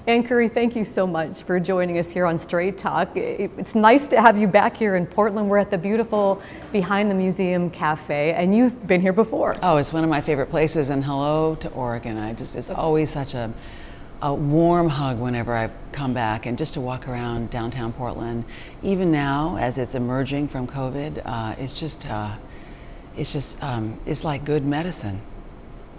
Ann Curry, thank you so much for joining us here on Straight Talk. It's nice to have you back here in Portland. We're at the beautiful Behind the Museum Cafe, and you've been here before. Oh, it's one of my favorite places, and hello to Oregon. It's always such a warm hug whenever I come back, and just to walk around downtown Portland, even now as it's emerging from COVID, it's like good medicine.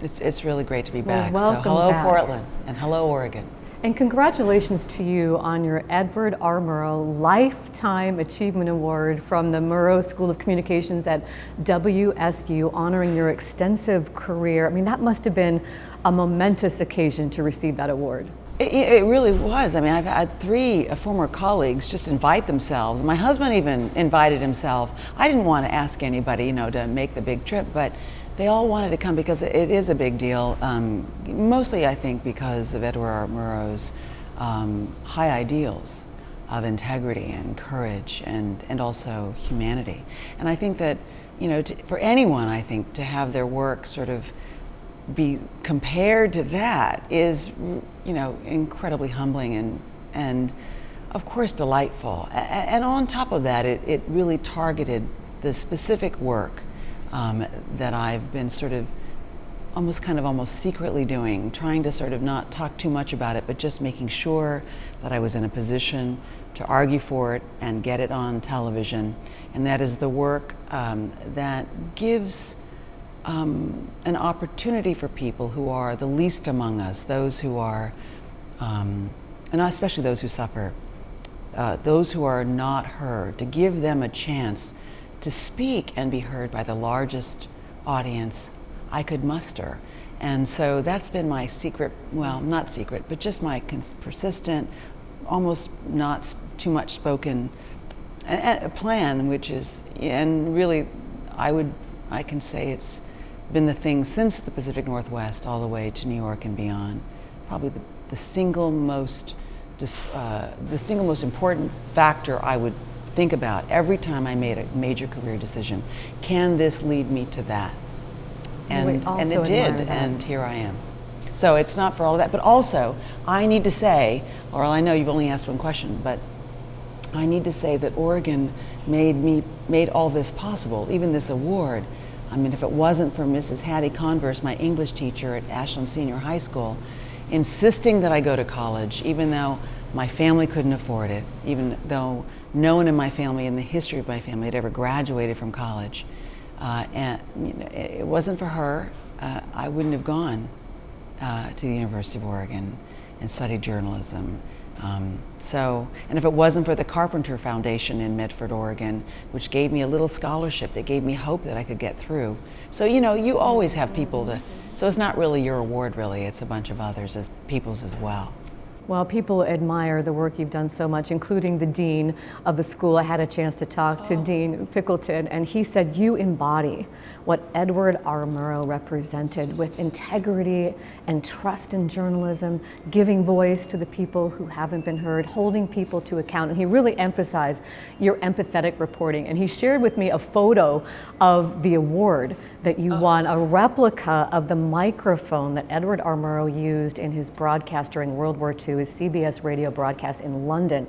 It's really great to be back. Well, welcome so hello back. Portland, and hello Oregon. And congratulations to you on your Edward R. Murrow Lifetime Achievement Award from the Murrow School of Communications at WSU, honoring your extensive career. I mean, that must have been a momentous occasion to receive that award. It really was. I mean, I've had 3 former colleagues just invite themselves. My husband even invited himself. I didn't want to ask anybody, to make the big trip, but they all wanted to come because it is a big deal, mostly I think because of Edward R. Murrow's high ideals of integrity and courage and also humanity. And I think that, for anyone, I think, to have their work sort of be compared to that is, incredibly humbling and of course delightful. And on top of that, it really targeted the specific work that I've been sort of almost secretly doing, trying to sort of not talk too much about it, but just making sure that I was in a position to argue for it and get it on television. And that is the work that gives an opportunity for people who are the least among us, those who are, and especially those who suffer, those who are not heard, to give them a chance to speak and be heard by the largest audience I could muster. And so that's been my secret, well, not secret, but just my persistent, almost not too much spoken plan, which is, and really I can say it's been the thing since the Pacific Northwest all the way to New York and beyond, probably the single most important factor I would think about every time I made a major career decision. Can this lead me to that? And it did, and here I am. So it's not for all of that, but also I need to say, Laural, I know you've only asked one question, but I need to say that Oregon made all this possible, even this award. I mean, if it wasn't for Mrs. Hattie Converse, my English teacher at Ashland Senior High School, insisting that I go to college, even though my family couldn't afford it, even though no one in my family, in the history of my family, had ever graduated from college. And it wasn't for her, I wouldn't have gone to the University of Oregon and studied journalism. And if it wasn't for the Carpenter Foundation in Medford, Oregon, which gave me a little scholarship that gave me hope that I could get through. So, you always have people so it's not really your award, really, it's a bunch of others, as people's as well. Well, people admire the work you've done so much, including the dean of the school. I had a chance to talk to Dean Pickleton, and he said you embody what Edward R. Murrow represented with integrity and trust in journalism, giving voice to the people who haven't been heard, holding people to account. And he really emphasized your empathetic reporting. And he shared with me a photo of the award that you won, a replica of the microphone that Edward R. Murrow used in his broadcast during World War II, his CBS radio broadcast in London.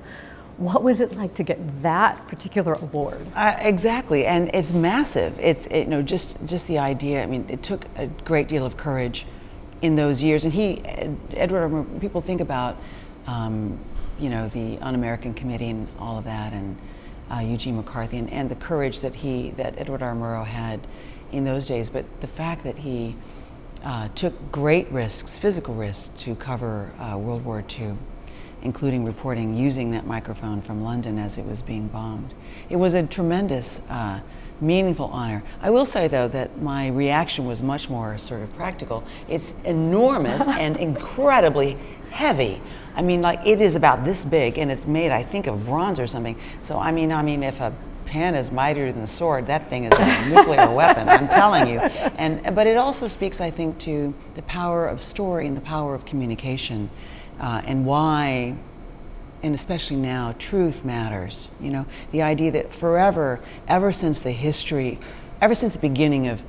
What was it like to get that particular award? Exactly, and it's massive. It's just the idea. I mean, it took a great deal of courage in those years. And Edward, people think about, the Un-American Committee and all of that, and Eugene McCarthy, and the courage that Edward R. Murrow had in those days. But the fact that he took great risks, physical risks, to cover World War II, including reporting using that microphone from London as it was being bombed. It was a tremendous, meaningful honor. I will say, though, that my reaction was much more sort of practical. It's enormous and incredibly heavy. I mean, like, it is about this big, and it's made, I think, of bronze or something. So, I mean, if a pen is mightier than the sword, that thing is a nuclear weapon, I'm telling you. But it also speaks, I think, to the power of story and the power of communication. And why, and especially now, truth matters. The idea that forever, ever since the beginning of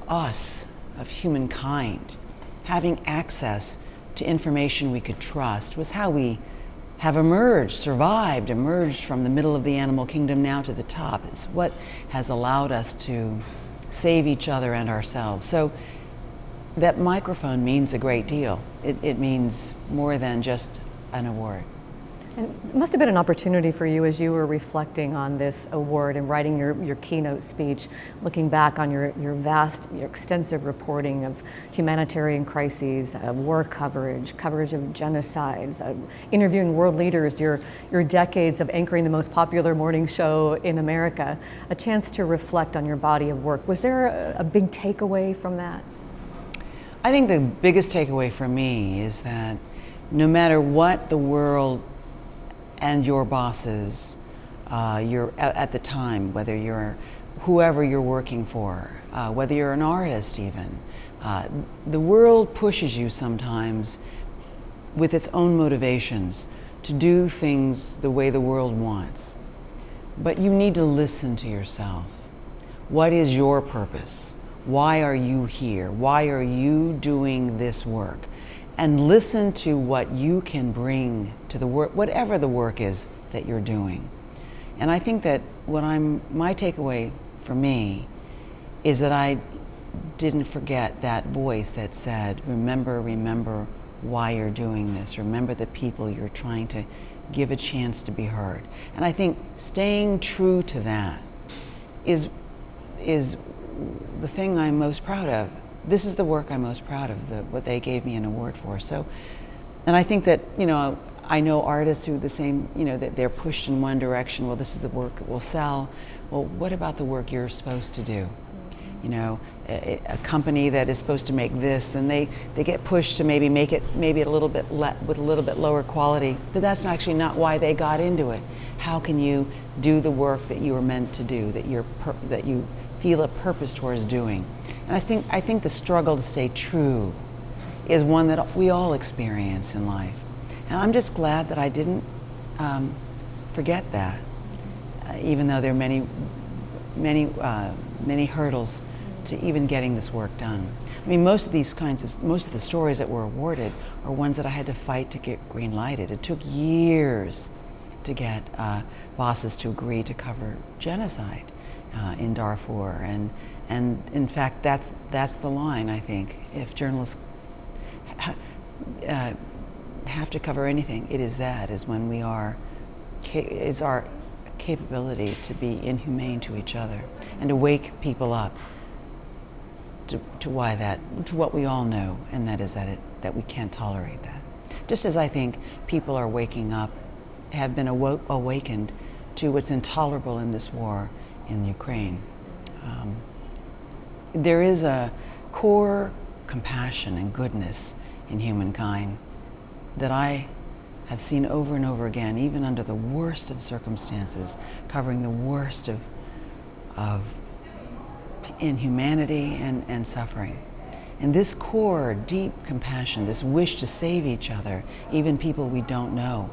us, of humankind, having access to information we could trust was how we have emerged from the middle of the animal kingdom now to the top. It's what has allowed us to save each other and ourselves. So that microphone means a great deal. It means more than just an award. And it must have been an opportunity for you as you were reflecting on this award and writing your keynote speech, looking back on your extensive reporting of humanitarian crises, war coverage of genocides, interviewing world leaders, your decades of anchoring the most popular morning show in America, a chance to reflect on your body of work. Was there a big takeaway from that? I think the biggest takeaway for me is that no matter what the world and your bosses, you're at the time, whether you're whoever you're working for, whether you're an artist even, the world pushes you sometimes with its own motivations to do things the way the world wants. But you need to listen to yourself. What is your purpose? Why are you here? Why are you doing this work? And listen to what you can bring to the work, whatever the work is that you're doing. And I think that my takeaway for me is that I didn't forget that voice that said, remember why you're doing this. Remember the people you're trying to give a chance to be heard. And I think staying true to that is the thing I'm most proud of. This is the work I'm most proud of, what they gave me an award for. So, and I think that, I know artists who the same, that they're pushed in one direction. Well, this is the work that will sell. Well, what about the work you're supposed to do? A company that is supposed to make this, and they get pushed to maybe make it a little bit with a little bit lower quality, but that's actually not why they got into it. How can you do the work that you were meant to do, that you feel a purpose towards doing? And I think the struggle to stay true is one that we all experience in life. And I'm just glad that I didn't forget that, even though there are many hurdles to even getting this work done. I mean, most of the stories that were awarded are ones that I had to fight to get green lighted. It took years to get bosses to agree to cover genocide in Darfur, and in fact, that's the line, I think. If journalists have to cover anything, it is when it's our capability to be inhumane to each other and to wake people up to what we all know, and that is that we can't tolerate that. Just as I think people are waking up, have been awakened to what's intolerable in this war in Ukraine. There is a core compassion and goodness in humankind that I have seen over and over again, even under the worst of circumstances, covering the worst of inhumanity and suffering. And this core, deep compassion, this wish to save each other, even people we don't know,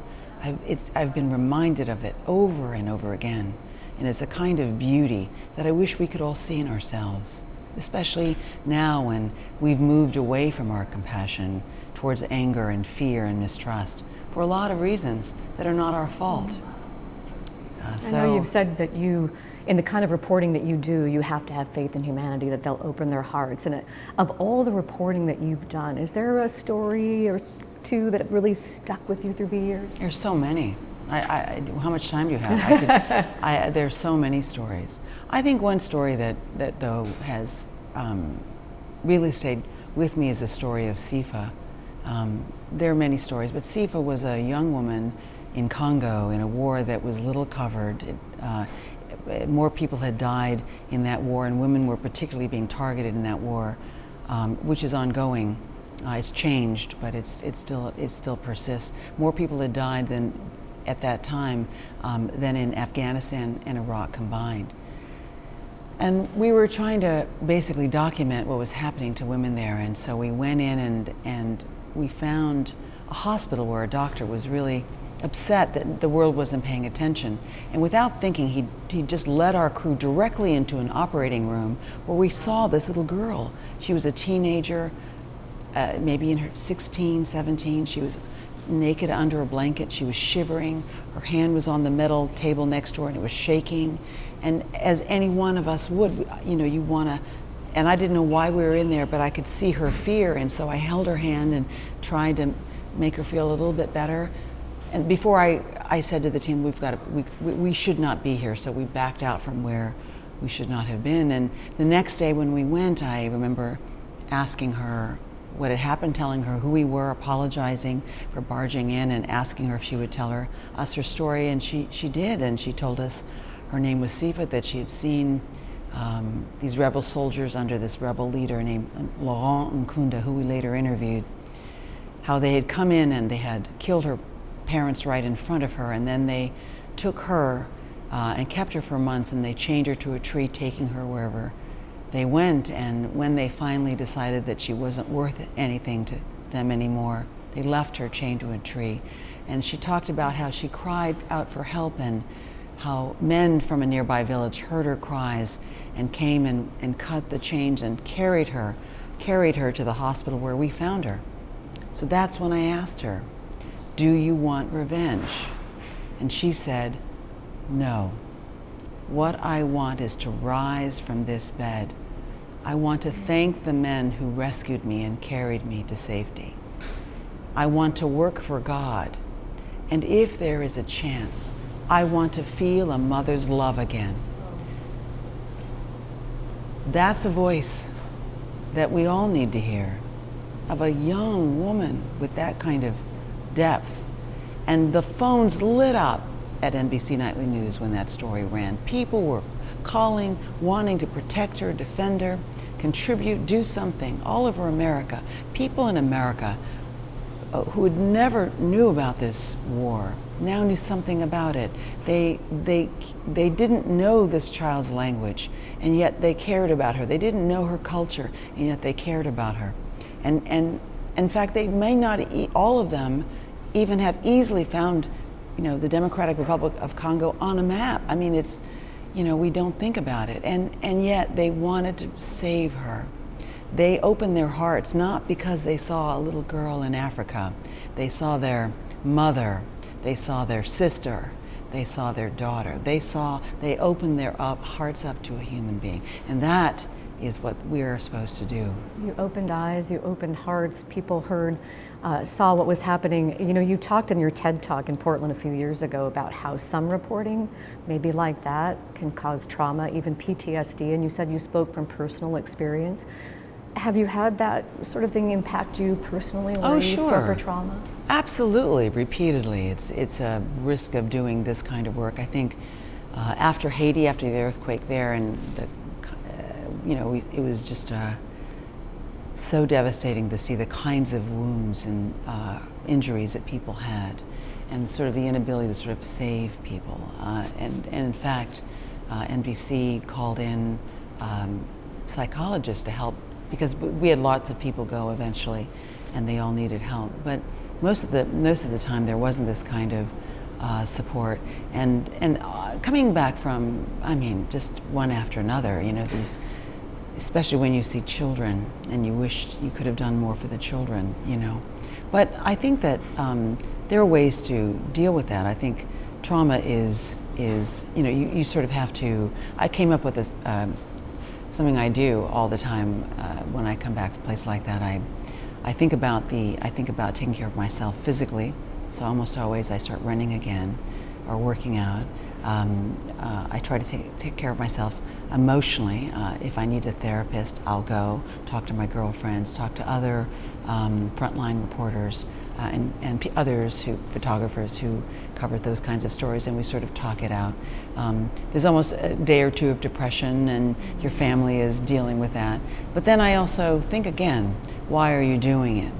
I've been reminded of it over and over again. And it's a kind of beauty that I wish we could all see in ourselves, especially now when we've moved away from our compassion towards anger and fear and mistrust for a lot of reasons that are not our fault. I know you've said that in the kind of reporting that you do, you have to have faith in humanity, that they'll open their hearts. And of all the reporting that you've done, is there a story or two that really stuck with you through the years? There's so many. How much time do you have? There's so many stories. I think one story that though has really stayed with me is the story of Sifa. There are many stories, but Sifa was a young woman in Congo in a war that was little covered. More people had died in that war, and women were particularly being targeted in that war, which is ongoing. It's changed, but it still persists. More people had died at that time than in Afghanistan and Iraq combined. And we were trying to basically document what was happening to women there, and so we went in and we found a hospital where a doctor was really upset that the world wasn't paying attention. And without thinking, he just led our crew directly into an operating room where we saw this little girl. She was a teenager, maybe in her 16, 17. She was naked under a blanket. She was shivering. Her hand was on the metal table next door and it was shaking. And as any one of us would, you want to, and I didn't know why we were in there, but I could see her fear. And so I held her hand and tried to make her feel a little bit better. And before I said to the team, we should not be here. So we backed out from where we should not have been. And the next day when we went, I remember asking her what had happened, telling her who we were, apologizing for barging in, and asking her if she would tell us her story. And she did, and she told us her name was Sifa, that she had seen these rebel soldiers under this rebel leader named Laural Porter, who we later interviewed, how they had come in and they had killed her parents right in front of her, and then they took her and kept her for months, and they chained her to a tree, taking her wherever they went. And when they finally decided that she wasn't worth anything to them anymore, they left her chained to a tree. And she talked about how she cried out for help, and how men from a nearby village heard her cries and came and cut the chains and carried her to the hospital where we found her. So that's when I asked her, "Do you want revenge?" And she said, "No. What I want is to rise from this bed. I want to thank the men who rescued me and carried me to safety. I want to work for God. And if there is a chance, I want to feel a mother's love again." That's a voice that we all need to hear, of a young woman with that kind of depth. And the phones lit up at NBC Nightly News when that story ran. People were calling, wanting to protect her, defend her, contribute, do something all over America. People in America who had never knew about this war now knew something about it. They didn't know this child's language, and yet they cared about her. They didn't know her culture, and yet they cared about her. And in fact, they may not, all of them, even have easily found, the Democratic Republic of Congo on a map. I mean, it's, we don't think about it. And yet they wanted to save her. They opened their hearts, not because they saw a little girl in Africa. They saw their mother. They saw their sister. They saw their daughter. They opened their hearts up to a human being. And that is what we're supposed to do. You opened eyes, you opened hearts, people heard, saw what was happening. You talked in your TED Talk in Portland a few years ago about how some reporting, maybe like that, can cause trauma, even PTSD, and you said you spoke from personal experience. Have you had that sort of thing impact you personally where you suffer trauma? Absolutely, repeatedly. It's a risk of doing this kind of work. I think after Haiti, after the earthquake there, and it was just so devastating to see the kinds of wounds and injuries that people had, and sort of the inability to sort of save people. And in fact, NBC called in psychologists to help, because we had lots of people go eventually, and they all needed help. But most of the time there wasn't this kind of support. And coming back from, just one after another, these, especially when you see children and you wish you could have done more for the children, But I think that there are ways to deal with that. I think trauma is you sort of have to. I came up with this. Something I do all the time when I come back to a place like that. I think about taking care of myself physically. So almost always I start running again, or working out. I try to take care of myself emotionally. If I need a therapist, I'll go talk to my girlfriends, talk to other frontline reporters, and others, photographers who cover those kinds of stories, and we sort of talk it out. There's almost a day or two of depression, and your family is dealing with that. But then I also think again, why are you doing it?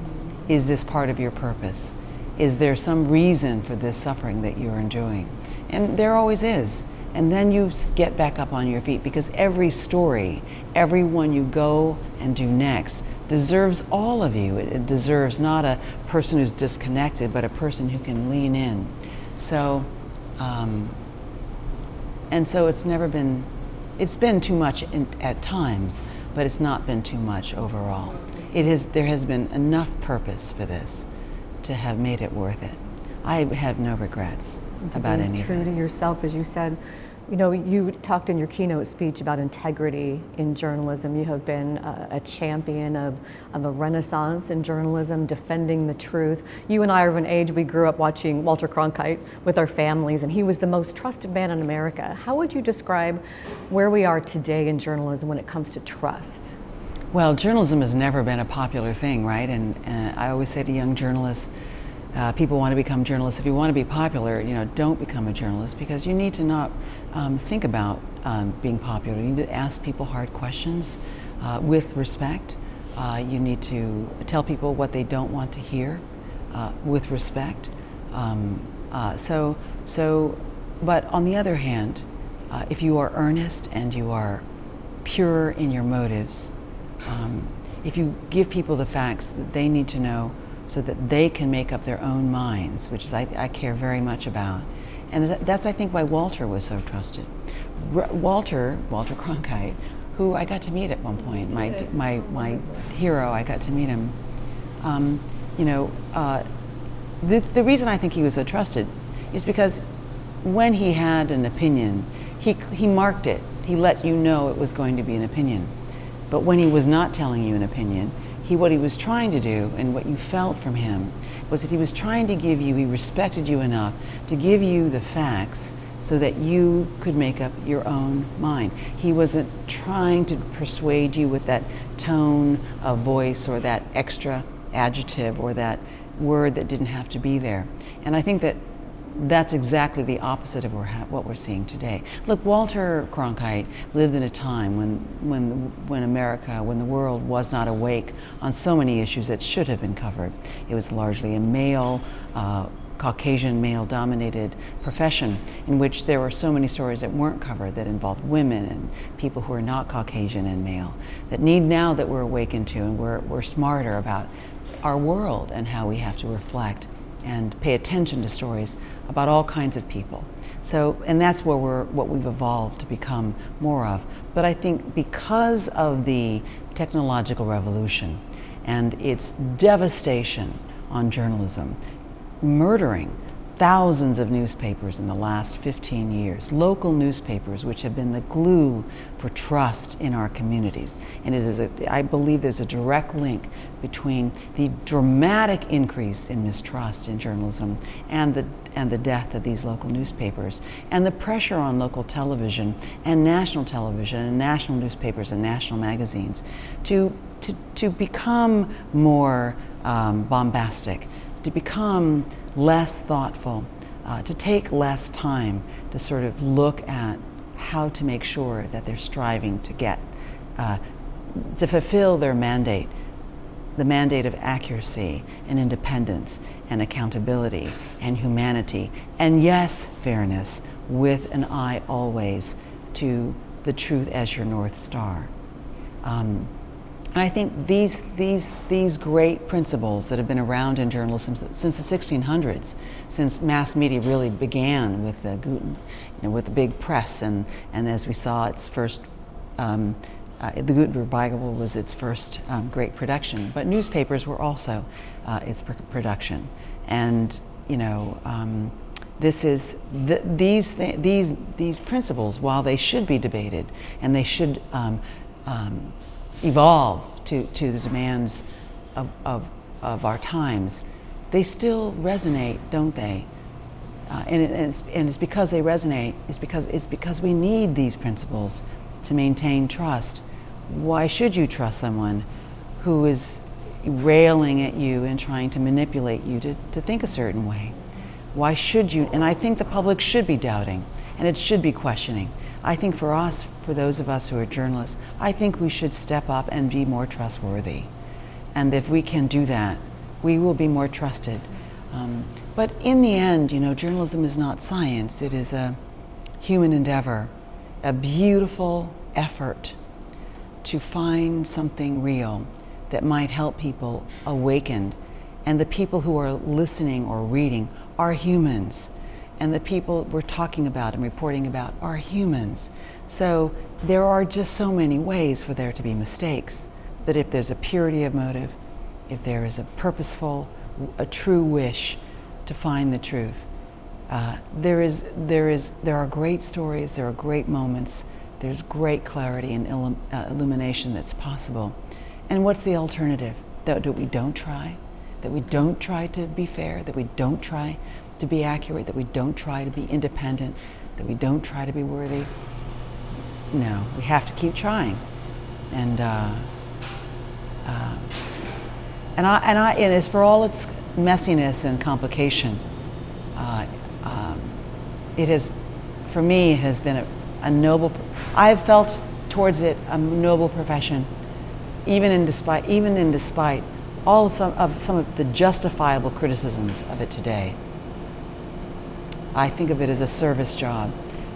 Is this part of your purpose? Is there some reason for this suffering that you're enduring? And there always is. And then you get back up on your feet, because every story, every one you go and do next, deserves all of you. It deserves not a person who's disconnected, but a person who can lean in. So, and so it's been too much at times, but it's not been too much overall. There has been enough purpose for this to have made it worth it. I have no regrets about any of it. True to yourself, as you said. You know, you talked in your keynote speech about integrity in journalism. You have been a champion of a renaissance in journalism, defending the truth. You and I are of an age, we grew up watching Walter Cronkite with our families, and he was the most trusted man in America. How would you describe where we are today in journalism when it comes to trust? Well, journalism has never been a popular thing, right? And I always say to young journalists, people want to become journalists. If you want to be popular, don't become a journalist, because you need to not think about being popular. You need to ask people hard questions with respect. You need to tell people what they don't want to hear with respect. But on the other hand, if you are earnest and you are pure in your motives, if you give people the facts that they need to know so that they can make up their own minds, which is I care very much about. And that's, I think, why Walter was so trusted. Walter Cronkite, who I got to meet at one point, my hero, I got to meet him. The reason I think he was so trusted is because when he had an opinion, he marked it. He let you know it was going to be an opinion. But when he was not telling you an opinion, what he was trying to do, and what you felt from him, was that he was trying to give you, he respected you enough to give you the facts so that you could make up your own mind. He wasn't trying to persuade you with that tone of voice or that extra adjective or that word that didn't have to be there. And I think that that's exactly the opposite of what we're seeing today. Look, Walter Cronkite lived in a time when America, when the world was not awake on so many issues that should have been covered. It was largely a male, Caucasian male-dominated profession in which there were so many stories that weren't covered that involved women and people who are not Caucasian and male, that now that we're awakened to, and we're smarter about our world and how we have to reflect and pay attention to stories about all kinds of people. So, and that's what we've evolved to become more of. But I think because of the technological revolution and its devastation on journalism, murdering thousands of newspapers in the last 15 years, local newspapers which have been the glue for trust in our communities. And I believe there's a direct link between the dramatic increase in mistrust in journalism and the death of these local newspapers, and the pressure on local television and national newspapers and national magazines to become more bombastic, to become less thoughtful, to take less time to sort of look at how to make sure that they're striving to to fulfill their mandate, the mandate of accuracy and independence and accountability and humanity, and yes, fairness, with an eye always to the truth as your North Star. And I think these great principles that have been around in journalism since the 1600s, since mass media really began with the with the big press, and as we saw its first, the Gutenberg Bible was its first great production, but newspapers were also its production, and these principles, while they should be debated and they should evolve to the demands of our times, they still resonate, don't they? And it's because they resonate. It's because we need these principles to maintain trust. Why should you trust someone who is railing at you and trying to manipulate you to think a certain way? Why should you? And I think the public should be doubting, and it should be questioning. I think for us, for those of us who are journalists, I think we should step up and be more trustworthy. And if we can do that, we will be more trusted. But in the end, journalism is not science. It is a human endeavor, a beautiful effort to find something real that might help people awaken. And the people who are listening or reading are humans. And the people we're talking about and reporting about are humans. So there are just so many ways for there to be mistakes. that if there's a purity of motive, if there is a purposeful, a true wish to find the truth, there are great stories, there are great moments, there's great clarity and illumination that's possible. And what's the alternative? That we don't try? That we don't try to be fair? That we don't try to be accurate? That we don't try to be independent? That we don't try to be worthy? No, we have to keep trying. And as for all its messiness and complication, it has, for me, it has been a noble. I've felt towards it a noble profession, even in despite all some of the justifiable criticisms of it today. I think of it as a service job,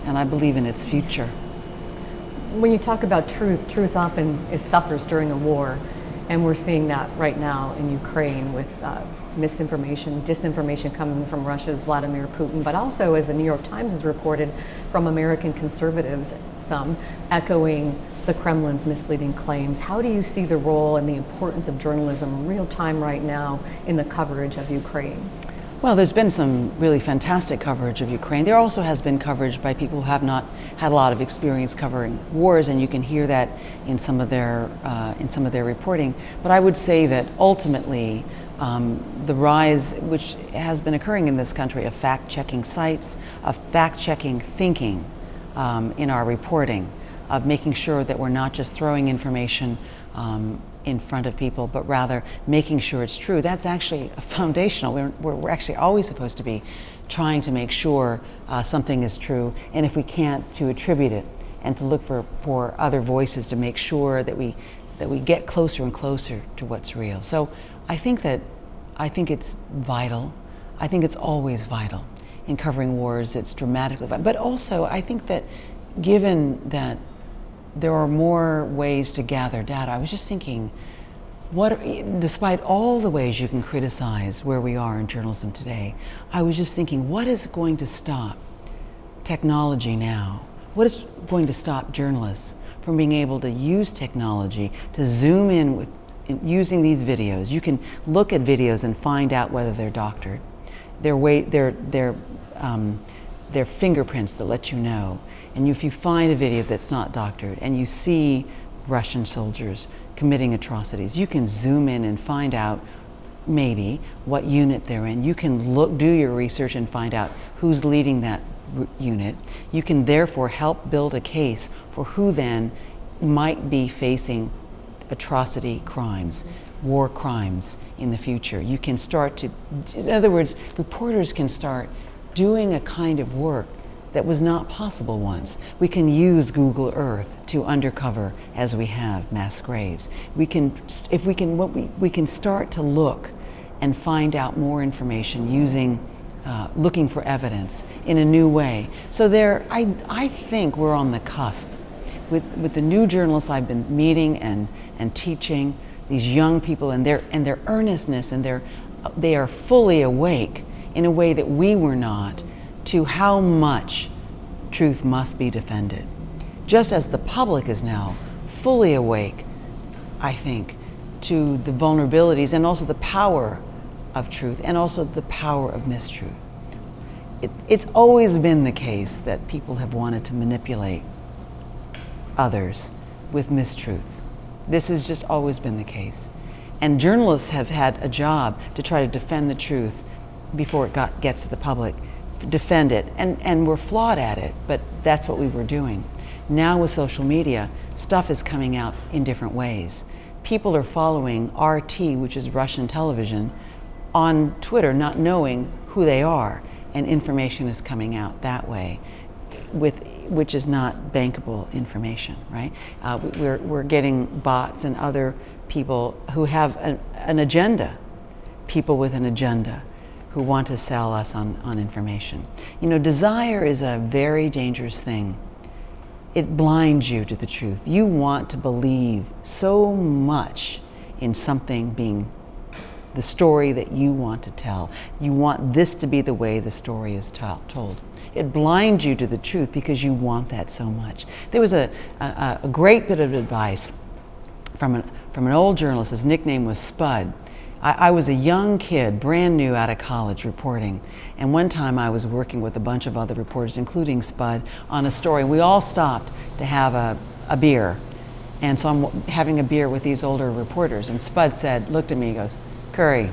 and I believe in its future. When you talk about truth often suffers during a war, and we're seeing that right now in Ukraine with misinformation, disinformation coming from Russia's Vladimir Putin, but also, as the New York Times has reported, from American conservatives, some echoing the Kremlin's misleading claims. How do you see the role and the importance of journalism real time right now in the coverage of Ukraine? Well, there's been some really fantastic coverage of Ukraine. There also has been coverage by people who have not had a lot of experience covering wars, and you can hear that in some of their reporting. But I would say that ultimately, the rise, which has been occurring in this country, of fact-checking sites, of fact-checking thinking in our reporting, of making sure that we're not just throwing information in front of people, but rather making sure it's true. That's actually foundational. We're actually always supposed to be trying to make sure something is true, and if we can't, to attribute it and to look for other voices to make sure that we get closer and closer to what's real. So I think it's vital. I think it's always vital in covering wars. It's dramatically vital. But also I think that given that there are more ways to gather data. I was just thinking, despite all the ways you can criticize where we are in journalism today, I was just thinking, what is going to stop technology now? What is going to stop journalists from being able to use technology to zoom in using these videos? You can look at videos and find out whether they're doctored. Their fingerprints that let you know. And if you find a video that's not doctored and you see Russian soldiers committing atrocities, you can zoom in and find out maybe what unit they're in. You can do your research and find out who's leading that unit. You can therefore help build a case for who then might be facing atrocity crimes, war crimes in the future. You can start to, in other words, reporters can start doing a kind of work that was not possible once. We can use Google Earth to undercover, as we have, mass graves. We can start to look and find out more information using, looking for evidence in a new way. So I think we're on the cusp. With the new journalists I've been meeting and teaching, these young people and their earnestness, and they are fully awake in a way that we were not, to how much truth must be defended. Just as the public is now fully awake, I think, to the vulnerabilities and also the power of truth and also the power of mistruth. It's always been the case that people have wanted to manipulate others with mistruths. This has just always been the case. And journalists have had a job to try to defend the truth before it gets to the public, defend it, and we're flawed at it, but that's what we were doing. Now with social media, stuff is coming out in different ways. People are following RT, which is Russian television, on Twitter, not knowing who they are, and information is coming out that way, which is not bankable information, right? We're getting bots and other people who have an agenda, people with an agenda, who want to sell us on information. You know, desire is a very dangerous thing. It blinds you to the truth. You want to believe so much in something being the story that you want to tell. You want this to be the way the story is told. It blinds you to the truth because you want that so much. There was a great bit of advice from an old journalist. His nickname was Spud. I was a young kid, brand new out of college, reporting. And one time I was working with a bunch of other reporters, including Spud, on a story. We all stopped to have a beer. And so I'm having a beer with these older reporters. And Spud looked at me, he goes, "Curry,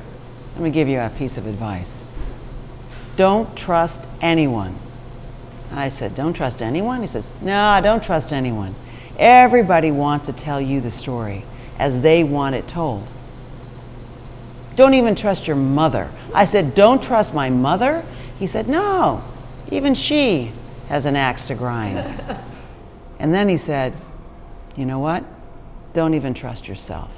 let me give you a piece of advice. Don't trust anyone." And I said, "Don't trust anyone?" He says, "No, don't trust anyone. Everybody wants to tell you the story as they want it told. Don't even trust your mother." I said, "Don't trust my mother?" He said, "No, even she has an axe to grind." And then he said, "You know what? Don't even trust yourself."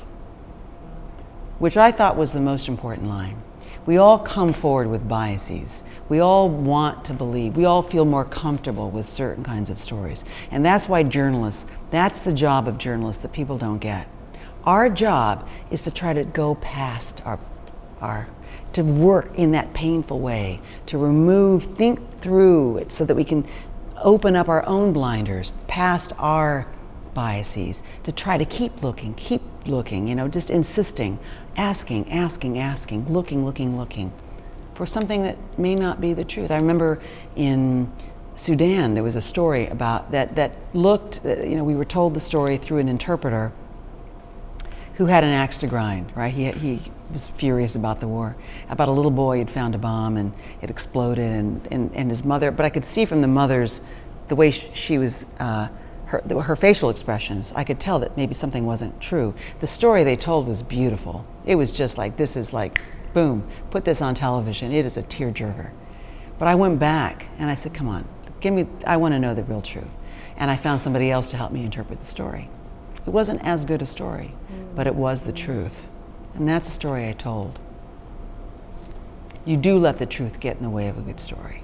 Which I thought was the most important line. We all come forward with biases. We all want to believe. We all feel more comfortable with certain kinds of stories. And that's why journalists, that's the job of journalists that people don't get. Our job is to try to go past to work in that painful way, to think through it so that we can open up our own blinders past our biases, to try to keep looking, just insisting, asking, looking for something that may not be the truth. I remember in Sudan, there was a story about that looked, we were told the story through an interpreter who had an axe to grind, right? He was furious about the war, about a little boy who'd found a bomb and it exploded, and his mother, but I could see from the mother's, the way she was, her facial expressions, I could tell that maybe something wasn't true. The story they told was beautiful. It was just like, this is like, boom, put this on television. It is a tearjerker. But I went back and I said, come on, I want to know the real truth. And I found somebody else to help me interpret the story. It wasn't as good a story, but it was the truth. And that's the story I told. You do let the truth get in the way of a good story.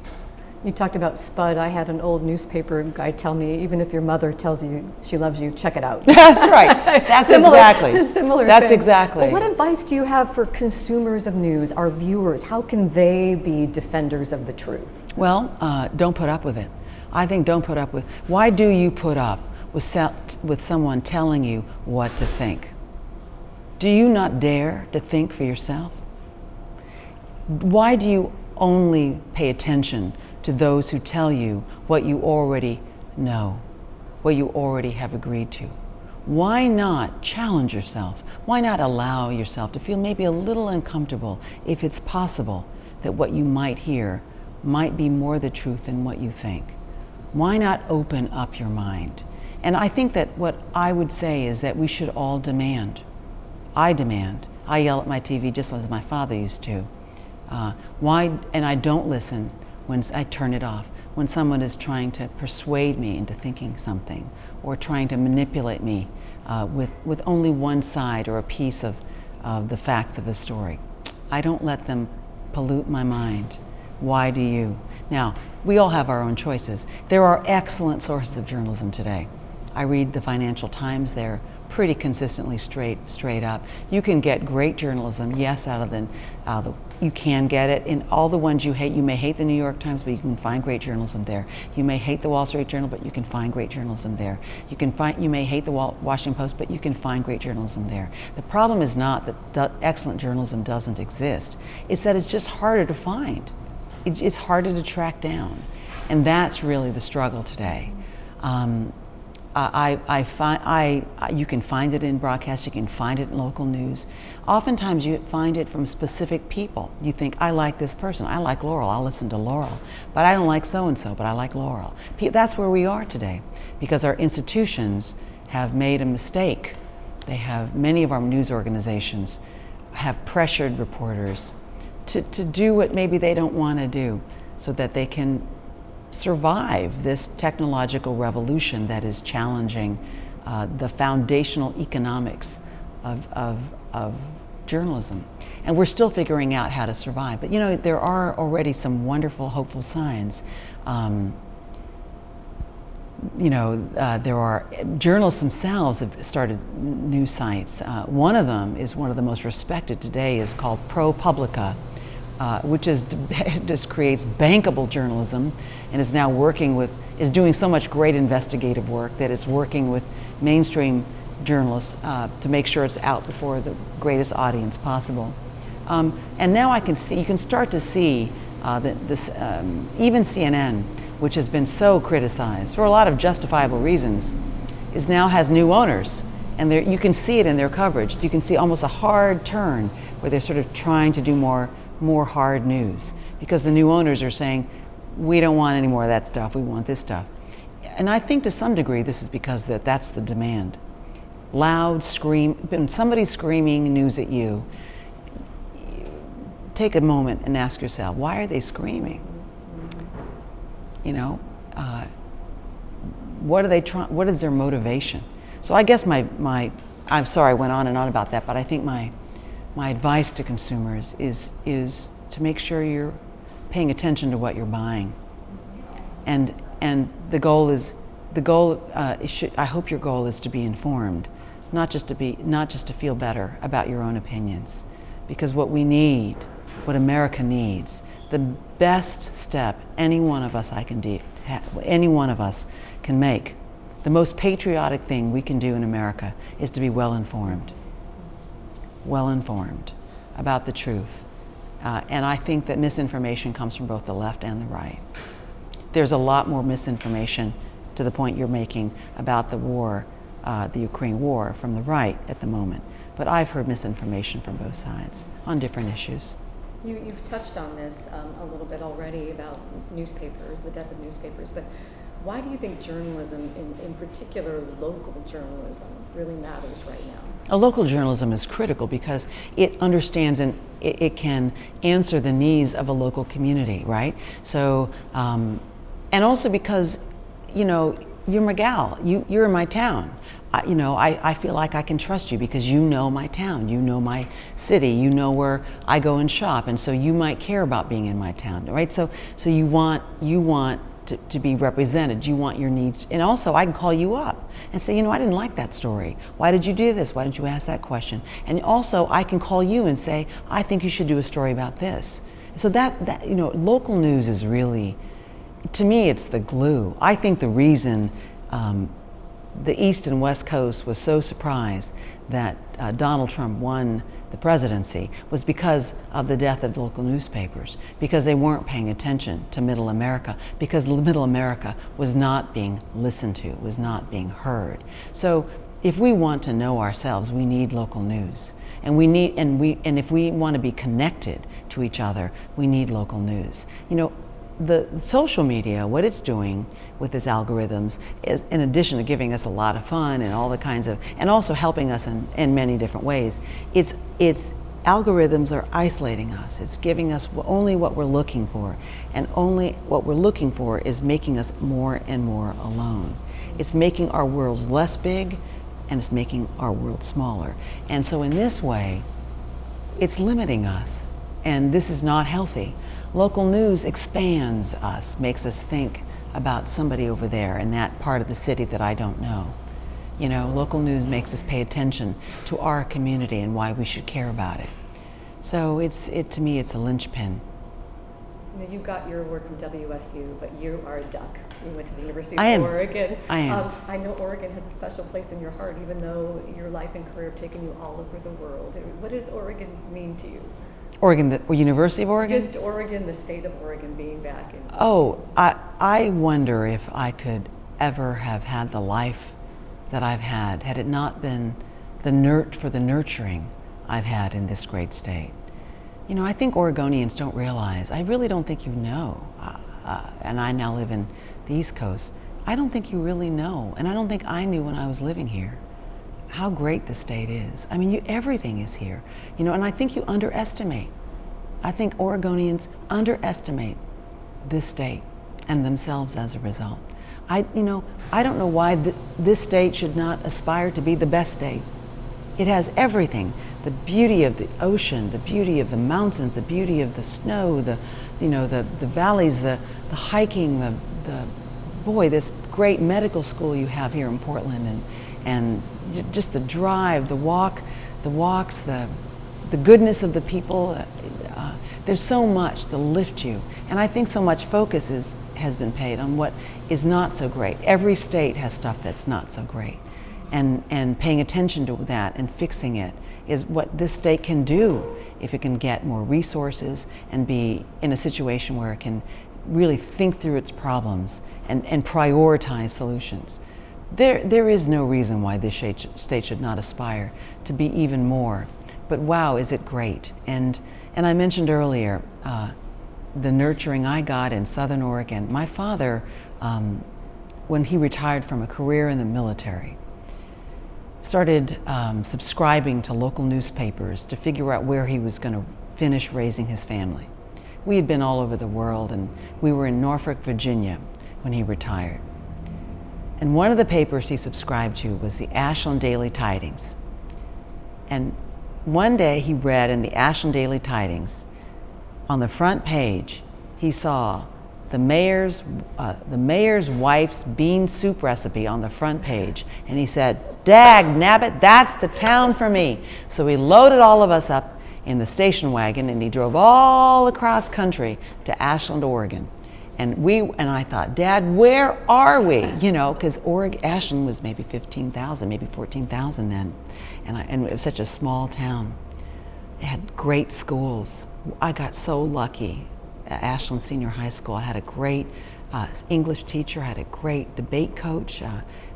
You talked about Spud. I had an old newspaper guy tell me, even if your mother tells you she loves you, check it out. That's right. That's exactly. Similar That's thing. exactly. Well, what advice do you have for consumers of news, our viewers? How can they be defenders of the truth? Well, don't put up with it. I think don't put up with. Why do you put up with someone telling you what to think? Do you not dare to think for yourself? Why do you only pay attention to those who tell you what you already know, what you already have agreed to? Why not challenge yourself? Why not allow yourself to feel maybe a little uncomfortable if it's possible that what you might hear might be more the truth than what you think? Why not open up your mind? And I think that what I would say is that we should all demand. I demand. I yell at my TV just as my father used to. And I don't listen when I turn it off. When someone is trying to persuade me into thinking something, or trying to manipulate me with only one side or a piece of the facts of a story. I don't let them pollute my mind. Why do you? Now, we all have our own choices. There are excellent sources of journalism today. I read the Financial Times. They're pretty consistently straight up. You can get great journalism, yes, out of you can get it in all the ones you hate. You may hate the New York Times, but you can find great journalism there. You may hate the Wall Street Journal, but you can find great journalism there. You may hate the Washington Post, but you can find great journalism there. The problem is not that excellent journalism doesn't exist. It's that it's just harder to find. It's harder to track down, and that's really the struggle today. You can find it in broadcast, you can find it in local news. Oftentimes you find it from specific people. You think, I like this person, I like Laural, I'll listen to Laural. But I don't like so-and-so, but I like Laural. That's where we are today, because our institutions have made a mistake. Many of our news organizations have pressured reporters to do what maybe they don't want to do, so that they can survive this technological revolution that is challenging the foundational economics of journalism. And we're still figuring out how to survive. But there are already some wonderful, hopeful signs. There are journalists themselves have started news sites. One of them is one of the most respected today, is called ProPublica, which just creates bankable journalism, and is now is doing so much great investigative work that it's working with mainstream journalists to make sure it's out before the greatest audience possible. And now you can start to see even CNN, which has been so criticized for a lot of justifiable reasons, now has new owners. And you can see it in their coverage. You can see almost a hard turn where they're sort of trying to do more hard news, because the new owners are saying, we don't want any more of that stuff, we want this stuff. And I think to some degree this is because that's the demand. Loud when somebody's screaming news at you, take a moment and ask yourself, why are they screaming? You know, what is their motivation? So I guess I'm sorry I went on and on about that, but I think my advice to consumers is to make sure you're paying attention to what you're buying. And I hope your goal is to be informed, not just to feel better about your own opinions. Because what America needs, the best step any one of us can make, the most patriotic thing we can do in America is to be well informed about the truth. And I think that misinformation comes from both the left and the right. There's a lot more misinformation, to the point you're making, about the war, the Ukraine war, from the right at the moment. But I've heard misinformation from both sides on different issues. You've touched on this a little bit already about newspapers, the death of newspapers, but why do you think journalism, in particular local journalism, really matters right now? Local journalism is critical because it understands and it can answer the needs of a local community, right? So, and also because, you're my gal, you're in my town. I feel like I can trust you because you know my town, you know my city, you know where I go and shop, and so you might care about being in my town, right? So you want to be represented, you want your needs, and also I can call you up and say, I didn't like that story. Why did you do this? Why did you ask that question? And also I can call you and say, I think you should do a story about this. So that local news is really, to me, it's the glue. I think the reason the East and West Coast was so surprised that Donald Trump won the presidency was because of the death of local newspapers, because they weren't paying attention to Middle America, because Middle America was not being listened to, was not being heard. So if we want to know ourselves, we need local news. And if we want to be connected to each other, we need local news. The social media, what it's doing with its algorithms is, in addition to giving us a lot of fun and all the kinds of, and also helping us in many different ways, its algorithms are isolating us. It's giving us only what we're looking for, and only what we're looking for is making us more and more alone. It's making our worlds less big, and it's making our world smaller. And so in this way, it's limiting us, and this is not healthy. Local news expands us, makes us think about somebody over there in that part of the city that I don't know. Local news makes us pay attention to our community and why we should care about it. So to me, it's a linchpin. You got your word from WSU, but you are a duck. You went to the University of Oregon. I am. I know Oregon has a special place in your heart, even though your life and career have taken you all over the world. What does Oregon mean to you? Oregon, the University of Oregon? Just Oregon, the state of Oregon being back in. I wonder if I could ever have had the life that I've had it not been for the nurturing I've had in this great state. I think Oregonians don't realize, I really don't think you know, and I now live in the East Coast, I don't think you really know, and I don't think I knew when I was living here, how great the state is. I mean, everything is here, and I think you underestimate. I think Oregonians underestimate this state and themselves as a result. I don't know why this state should not aspire to be the best state. It has everything: the beauty of the ocean, the beauty of the mountains, the beauty of the snow, the valleys, the hiking, this great medical school you have here in Portland, and just the drive, the walks, the goodness of the people. There's so much to lift you, and I think so much focus has been paid on what is not so great. Every state has stuff that's not so great, and paying attention to that and fixing it is what this state can do if it can get more resources and be in a situation where it can really think through its problems and prioritize solutions. There is no reason why this state should not aspire to be even more. But wow, is it great. And I mentioned earlier the nurturing I got in Southern Oregon. My father, when he retired from a career in the military, started subscribing to local newspapers to figure out where he was going to finish raising his family. We had been all over the world, and we were in Norfolk, Virginia when he retired. And one of the papers he subscribed to was the Ashland Daily Tidings. And one day he read in the Ashland Daily Tidings, on the front page, he saw the mayor's wife's bean soup recipe on the front page, and he said, "Dag nabbit, that's the town for me." So he loaded all of us up in the station wagon, and he drove all across country to Ashland, Oregon. And I thought, "Dad, where are we?" You know, because Ashland was maybe 15,000, maybe 14,000 then, and it was such a small town. It had great schools. I got so lucky. At Ashland Senior High School, I had a great English teacher, I had a great debate coach.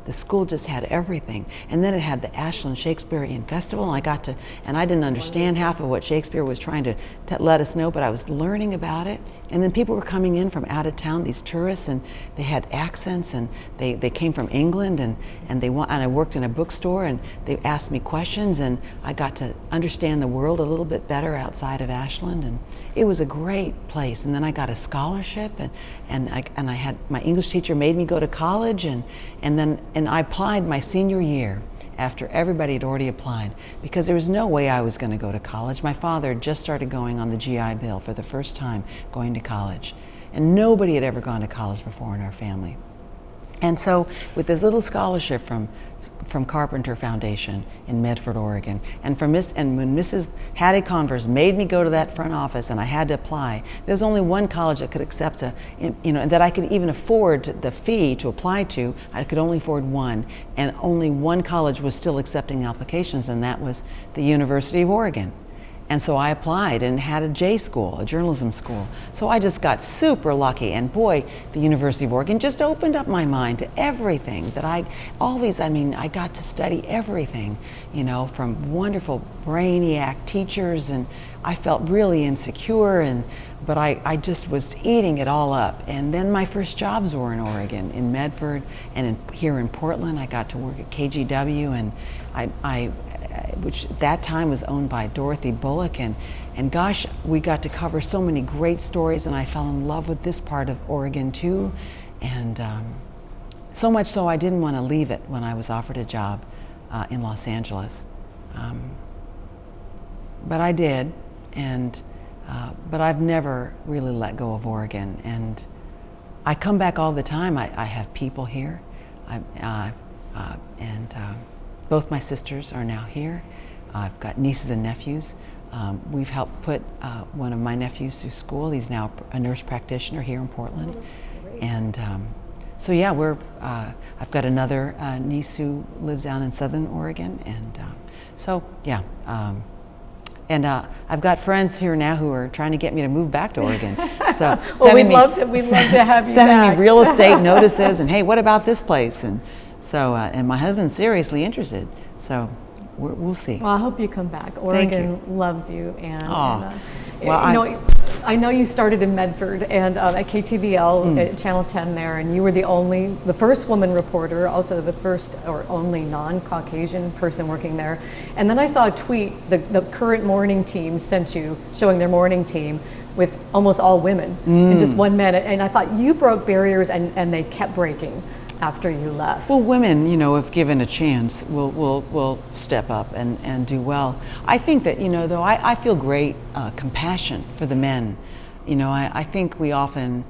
The school just had everything. And then it had the Ashland Shakespearean Festival, and I didn't understand half of what Shakespeare was trying to let us know, but I was learning about it. And then people were coming in from out of town, these tourists, and they had accents, and they came from England, and I worked in a bookstore, and they asked me questions, and I got to understand the world a little bit better outside of Ashland, and it was a great place. And then I got a scholarship, and I had, my English teacher made me go to college, and I applied my senior year after everybody had already applied, because there was no way I was going to go to college. My father had just started going on the GI Bill for the first time, going to college. And nobody had ever gone to college before in our family. And so with this little scholarship from Carpenter Foundation in Medford, Oregon, and when Mrs. Hattie Converse made me go to that front office and I had to apply, there was only one college that could accept that I could even afford the fee to apply to. I could only afford one, and only one college was still accepting applications, and that was the University of Oregon. And so I applied and had a J school, a journalism school. So I just got super lucky. And boy, the University of Oregon just opened up my mind to everything I got to study everything, from wonderful brainiac teachers, and I felt really insecure, but I just was eating it all up. And then my first jobs were in Oregon, in Medford, and here in Portland. I got to work at KGW, and which at that time was owned by Dorothy Bullock, and gosh, we got to cover so many great stories, and I fell in love with this part of Oregon too, and so much so I didn't want to leave it when I was offered a job in Los Angeles, but I did, but I've never really let go of Oregon, and I come back all the time. I have people here, both my sisters are now here. I've got nieces and nephews. We've helped put one of my nephews through school. He's now a nurse practitioner here in Portland. And so yeah, I've got another niece who lives down in Southern Oregon. And I've got friends here now who are trying to get me to move back to Oregon. So well, we'd love to have you back. Sending me real estate notices, and hey, what about this place? And so, and my husband's seriously interested, so we'll see. Well, I hope you come back. Oregon loves you, and I know you started in Medford and at KTVL at Channel 10 there, and you were the first woman reporter, also the first or only non-Caucasian person working there. And then I saw a tweet the current morning team sent you, showing their morning team with almost all women and just one man. And I thought you broke barriers, and they kept breaking after you left. Well, women, if given a chance, will step up and do well. I think that, though, I feel great compassion for the men. I think we often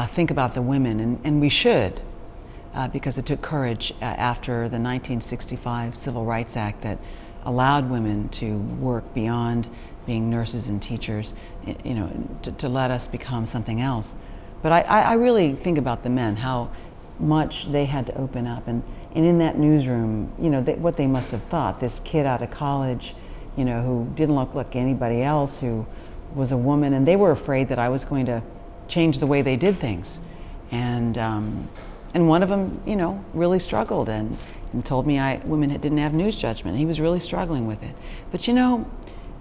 think about the women, and we should, because it took courage after the 1965 Civil Rights Act that allowed women to work beyond being nurses and teachers, to let us become something else. But I really think about the men, how much they had to open up, and And in that newsroom, what they must have thought, this kid out of college, who didn't look like anybody else, who was a woman, and they were afraid that I was going to change the way they did things. And one of them, really struggled and told me women didn't have news judgment. He was really struggling with it. But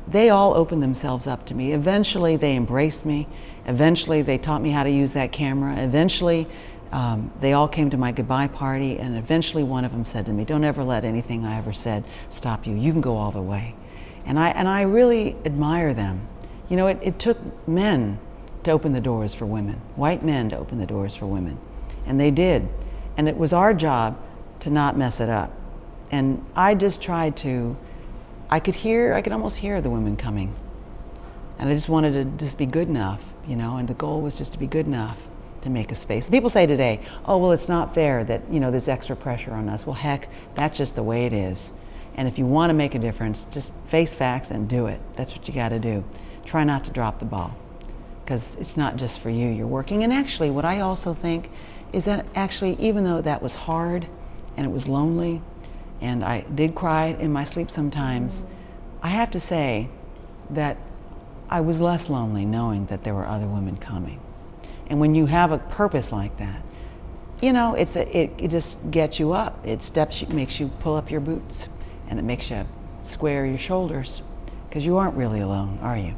they all opened themselves up to me. Eventually they embraced me. Eventually they taught me how to use that camera. Eventually they all came to my goodbye party, and eventually one of them said to me, "Don't ever let anything I ever said stop you. You can go all the way." And I really admire them. It took men to open the doors for women, white men to open the doors for women. And they did. And it was our job to not mess it up. And I just tried to, I could almost hear the women coming. And I just wanted to just be good enough, and the goal was just to be good enough to make a space. People say today, "Oh, well, it's not fair that, there's extra pressure on us." Well, heck, that's just the way it is. And if you want to make a difference, just face facts and do it. That's what you got to do. Try not to drop the ball, because it's not just for you, you're working. And actually, what I also think is that actually, even though that was hard and it was lonely, and I did cry in my sleep sometimes, I have to say that I was less lonely knowing that there were other women coming. And when you have a purpose like that, it just gets you up. It makes you pull up your boots, and it makes you square your shoulders, because you aren't really alone, are you?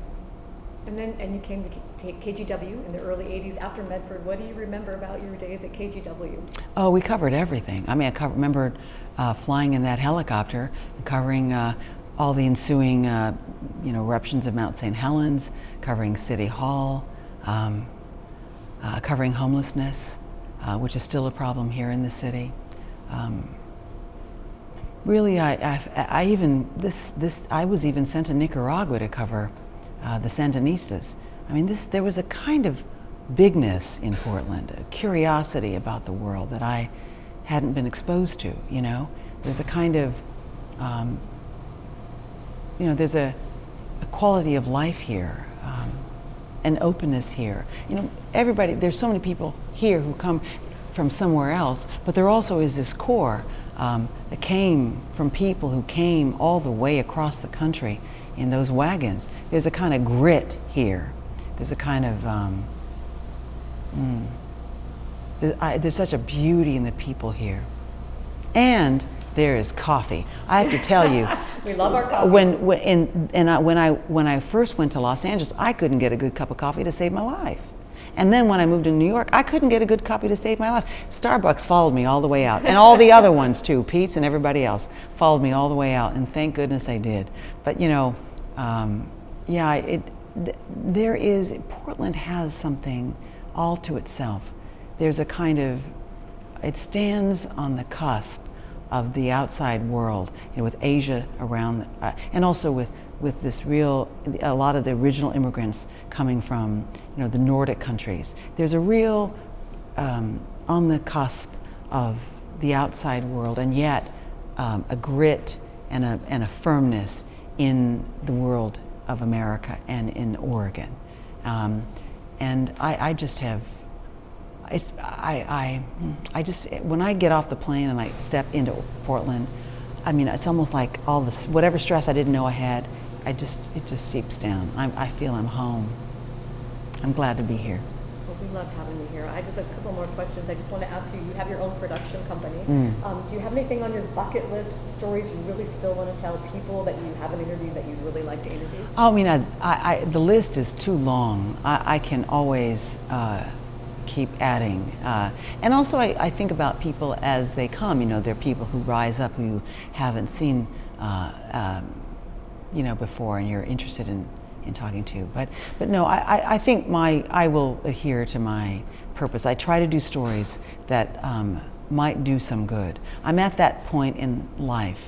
And you came to KGW in the early 80s after Medford. What do you remember about your days at KGW? Oh, we covered everything. I mean, remember flying in that helicopter, covering all the ensuing eruptions of Mount St. Helens, covering City Hall, covering homelessness, which is still a problem here in the city. Really, I was even sent to Nicaragua to cover the Sandinistas. I mean, there was a kind of bigness in Portland, a curiosity about the world that I hadn't been exposed to. There's a kind of, there's a quality of life here, an openness here. There's so many people here who come from somewhere else, but there also is this core that came from people who came all the way across the country in those wagons. There's a kind of grit here. There's a kind of, there's such a beauty in the people here. And there is coffee. I have to tell you, we love our coffee. When I first went to Los Angeles, I couldn't get a good cup of coffee to save my life. And then when I moved to New York, I couldn't get a good coffee to save my life. Starbucks followed me all the way out, and all the other ones too, Pete's and everybody else, followed me all the way out, and thank goodness they did. But Portland has something all to itself. There's a kind of, it stands on the cusp of the outside world, with Asia around, and also with this a lot of the original immigrants coming from, the Nordic countries. There's a real, on the cusp of the outside world, and yet a grit and a firmness in the world of America and in Oregon. And I just have, I just, when I get off the plane and I step into Portland, I mean, it's almost like all this, whatever stress I didn't know I had, it just seeps down. I feel I'm home. I'm glad to be here. Well, we love having you here. I just have a couple more questions. I just want to ask you, you have your own production company. Do you have anything on your bucket list, stories you really still want to tell, people that you haven't interviewed that you'd really like to interview? I mean, the list is too long. I can always keep adding. And also I think about people as they come. There are people who rise up who you haven't seen before, and you're interested in talking to. But no, I think I will adhere to my purpose. I try to do stories that might do some good. I'm at that point in life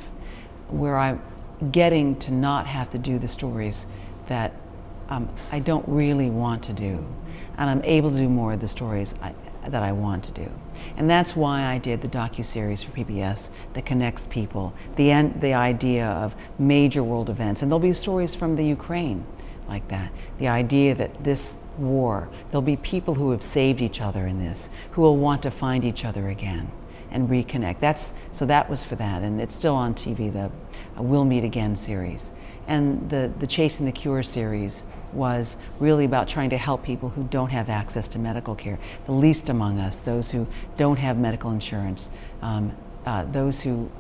where I'm getting to not have to do the stories that I don't really want to do. And I'm able to do more of the stories that I want to do. And that's why I did the docuseries for PBS that connects people, the idea of major world events. And there'll be stories from the Ukraine like that. The idea that this war, there'll be people who have saved each other in this, who will want to find each other again. and reconnect. So that was for that, and it's still on TV, the We'll Meet Again series. And the Chasing the Cure series was really about trying to help people who don't have access to medical care, the least among us, those who don't have medical insurance, those who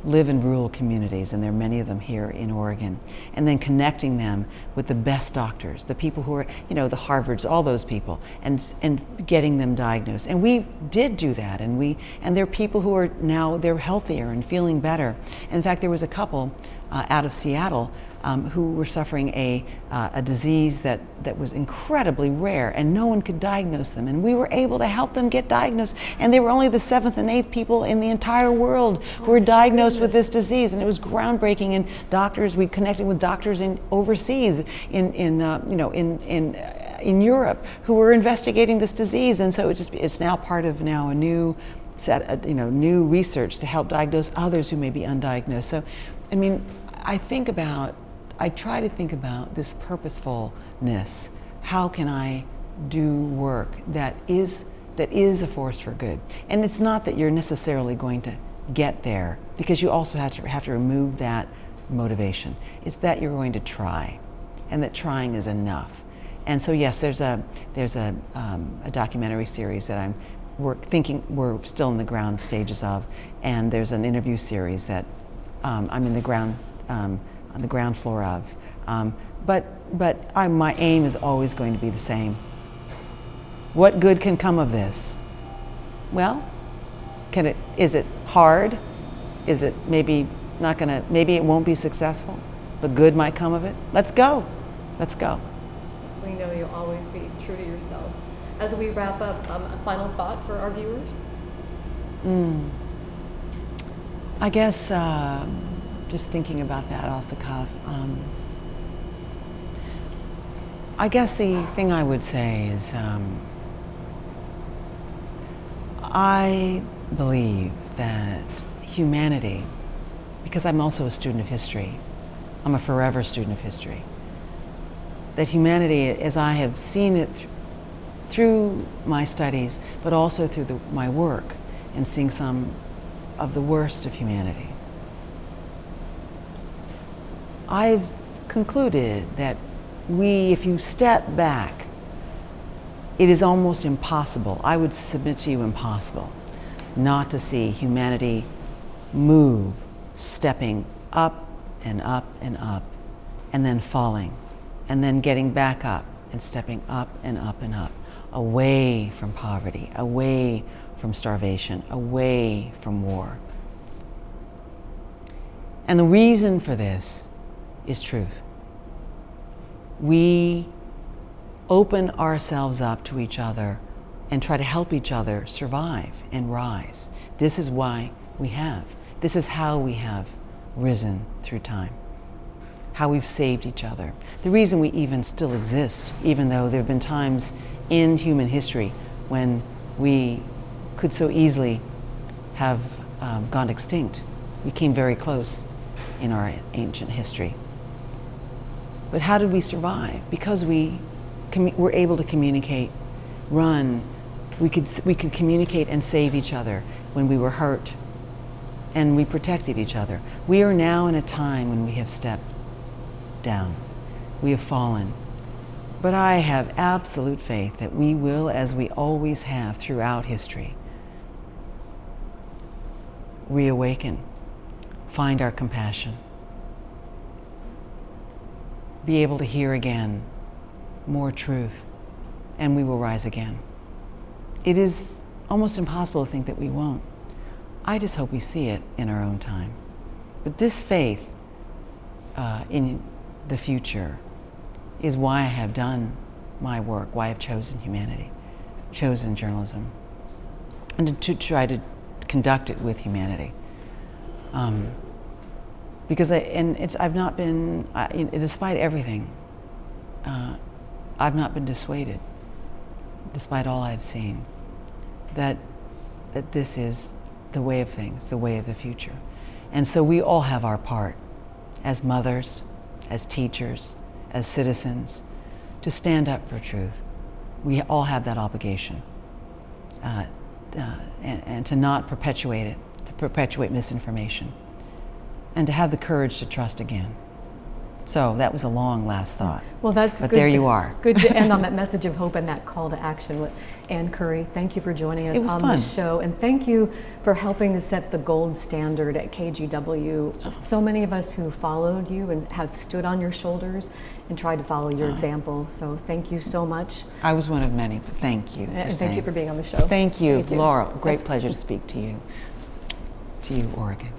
live in rural communities, and there are many of them here in Oregon, and then connecting them with the best doctors, the people who are, the Harvards, all those people, and getting them diagnosed. And we did do that, and there are people who are now, they're healthier and feeling better. In fact, there was a couple out of Seattle who were suffering a disease that was incredibly rare, and no one could diagnose them. And we were able to help them get diagnosed. And they were only the 7th and 8th people in the entire world who were diagnosed with this disease. And it was groundbreaking. And doctors, we connected with doctors overseas, in Europe, who were investigating this disease. And so it's now part of a new set, new research to help diagnose others who may be undiagnosed. So, I mean, I try to think about this purposefulness. How can I do work that is a force for good? And it's not that you're necessarily going to get there, because you also have to remove that motivation. It's that you're going to try, and that trying is enough. And so yes, there's a documentary series that we're still in the ground stages of, and there's an interview series that I'm on the ground floor of. But my aim is always going to be the same. What good can come of this? Well, is it hard? Is it maybe it won't be successful, but good might come of it? Let's go. Let's go. We know you'll always be true to yourself. As we wrap up, a final thought for our viewers? I guess just thinking about that off the cuff, I guess the thing I would say is I believe that humanity, because I'm also a student of history, I'm a forever student of history, that humanity, as I have seen it through my studies, but also through my work, and seeing some of the worst of humanity, I've concluded that if you step back, it is almost impossible, I would submit to you impossible, not to see humanity move, stepping up and up and up, and then falling, and then getting back up and stepping up and up and up, away from poverty, away from starvation, away from war. And the reason for this is truth. We open ourselves up to each other and try to help each other survive and rise. This is this is how we have risen through time, how we've saved each other. The reason we even still exist, even though there have been times in human history when we could so easily have gone extinct. We came very close in our ancient history. But how did we survive? Because we were able to communicate, we could communicate and save each other when we were hurt, and we protected each other. We are now in a time when we have stepped down. We have fallen. But I have absolute faith that we will, as we always have throughout history, reawaken, find our compassion, be able to hear again more truth, and we will rise again. It is almost impossible to think that we won't. I just hope we see it in our own time. But this faith in the future is why I have done my work, why I've chosen humanity, chosen journalism, and to try to conduct it with humanity. Because I've not been, despite everything, I've not been dissuaded, despite all I've seen, that this is the way of things, the way of the future. And so we all have our part, as mothers, as teachers, as citizens, to stand up for truth. We all have that obligation to and to not perpetuate it, to perpetuate misinformation, and to have the courage to trust again. So that was a long last thought. Well, that's but good. There you are. Good to end on that message of hope and that call to action. Ann Curry, thank you for joining us on the show, and thank you for helping to set the gold standard at KGW. So many of us who followed you and have stood on your shoulders and tried to follow your example. So thank you so much. I was one of many, but thank you. And thank you for being on the show. Thank you, Thank you. Laurel. Great pleasure to speak to you. To you, Oregon.